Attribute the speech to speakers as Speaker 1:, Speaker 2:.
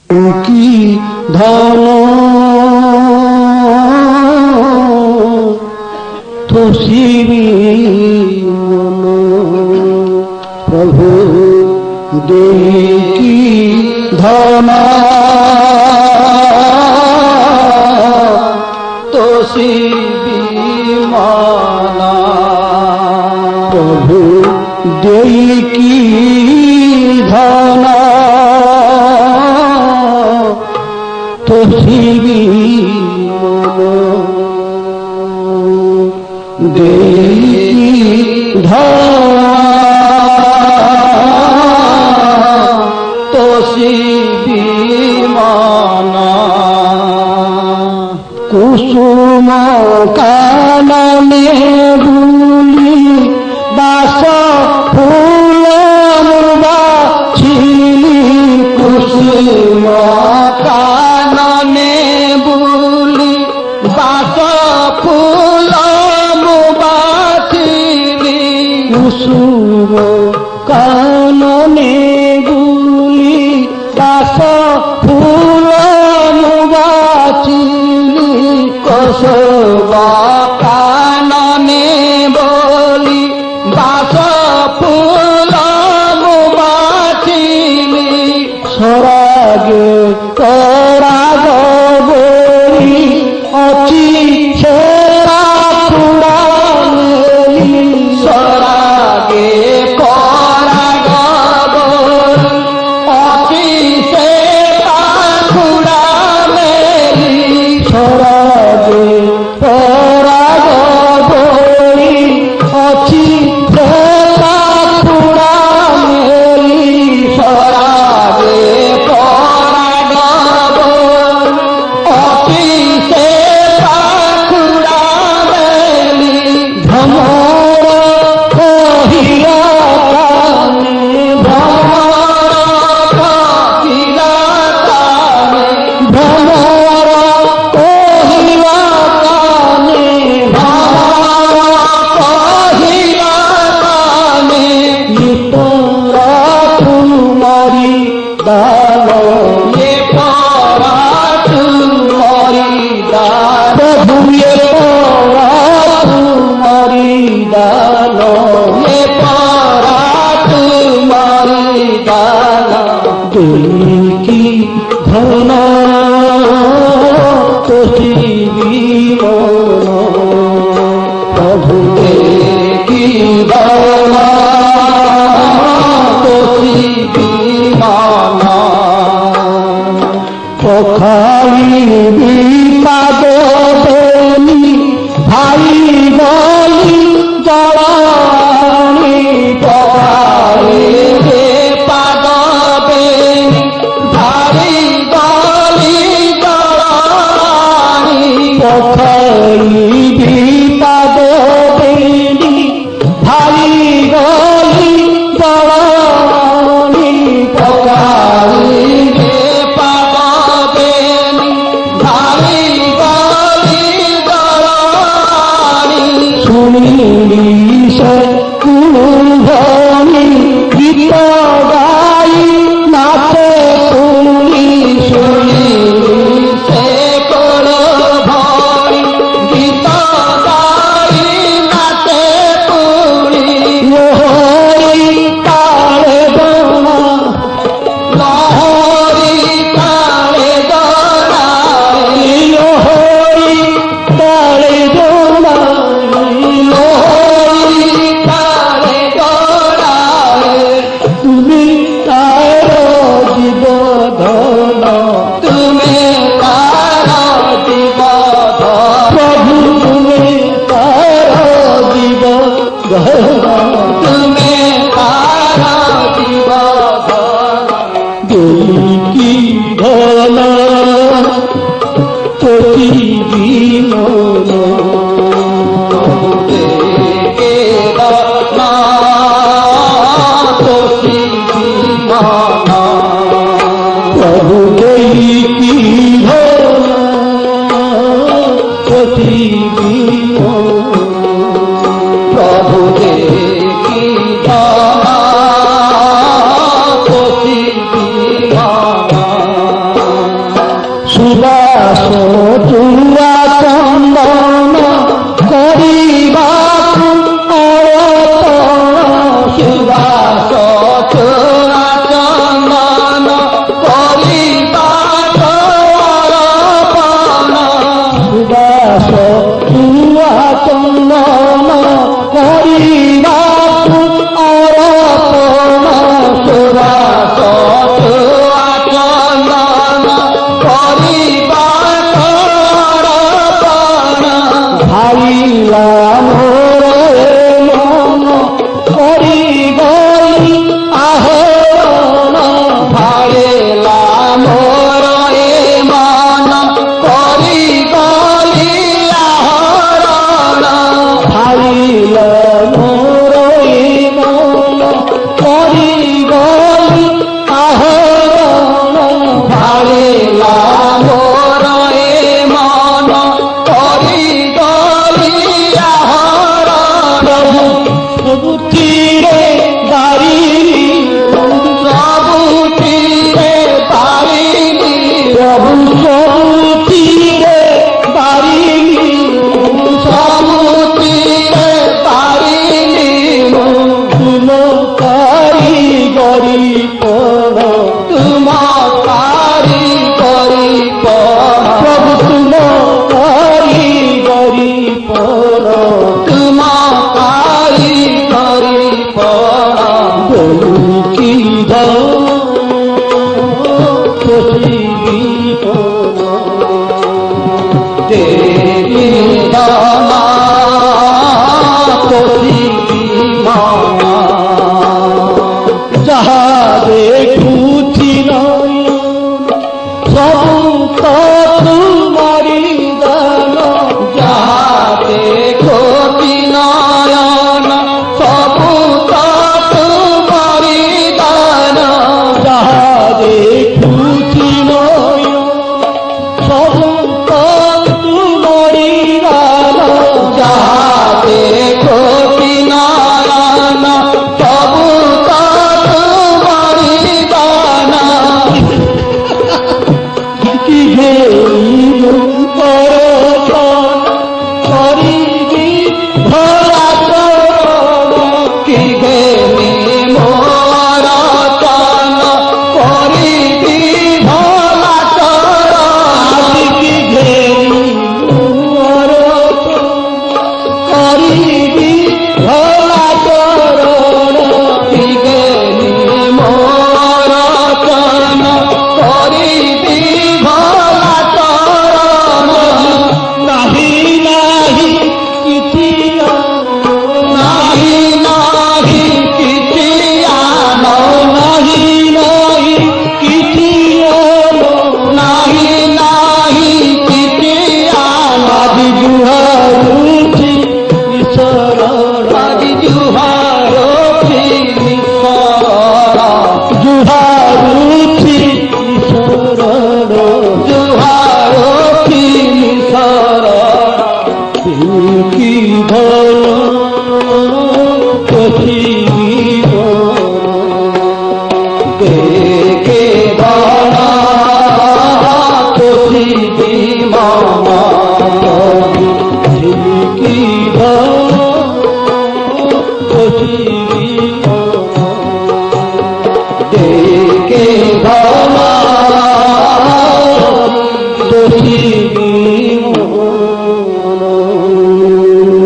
Speaker 1: কি ধন তোষিবি মন প্রভু দেখি ধন তোষিবি মন প্রভু দেখি ধন তোষিবি মন দেখি ধন তোষিবি মন কুসুম কাননে বুলি বাস ফুল বাছিলি কুসুম কাননে বুলি বাস ফুল বাছিলি কুসুম কাননে বুলি বাস ফুল বাছিলি কুসুম কাননে বলি বাস ফুল বাছিলি সরাগে পরাগ বলি অচি সেরা পুরাণী সরাগে পরাগ বলি অচি সেরা পুরাণী সরাগে পরাগ বলি অচি সেরা পুরাণী সরাগে পরাগ বলি অচি সেরা পুরাণী ভ্রমর কহিলা কানে ভ্রমর কহিলা কানে ভ্রমর কহিলা কানে ভ্রমর কহিলা কানে নিতরা ফুলমারি দান এ পরা ফুলমারি দান প্রভু এ পরা ফুলমারি দান এ পরা ফুলমারি দান দেখি ধন তোষিবি মন প্রভু দেখি ধন তোষিবি মন পখাইবি পাদ বেনি ভাই বলি জড়ানি পখাইবে পাদ বেনি ভাই বলি জড়ানি পখাইবি পাদ বেনি ভাই বলি জড়ানি পখাইবে পাদ বেনি ভাই বলি জড়ানি শুনিলি সে কুলভনি গীত গাই নাচে তুলি শুনিলি সে কুলভনি গীত গাই নাচে তুলি লহরি তালে দোনা লহরি তালে দোনা লহরি তালে দোনা লহরি তালে দোনা তুমি তার জীব ধন তুমি তার জীব ধন প্রভু তুমি তার জীব ধন তুমি তার জীব ধন দেখি ধন তোষিবি মন দেখি ধন তোষিবি মন প্রভু দেখি ধন তোষিবি মন প্রভু দেখি ধন তোষিবি মন তোষি বিপদ দেবী দানা তোষি বিমানা যাহা দেখুছি নয় সবু তো তোমারি দান যাহা দেখুছি নয়ন সবু তো তোমারি দান যাহা দেখুছি নয়ন সবু তো তোমারি দান যাহা দেখুছি নয়ন সবু তো তোমারি দান কি হে